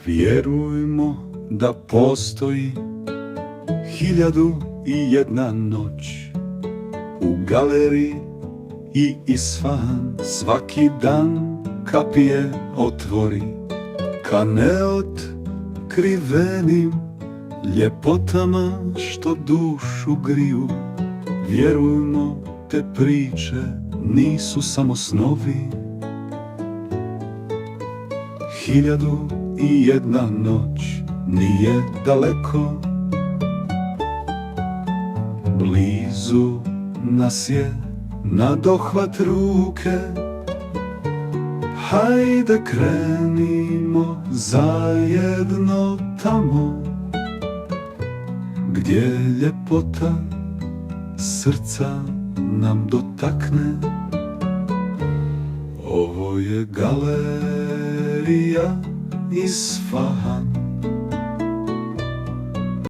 Vjerujmo da postoji 1001 noć. U galeriji.Isfahan svaki dan kapije otvori ka neotkrivenim ljepotama što dušu griju. Vjerujmo, te priče nisu samo snovi. 1001 noć nije daleko, blizu nas je na dohvat ruke. Hajde, krenimo zajedno tamo, gdje ljepota srca nam dotakne. Ovo je galerija.Isfahan.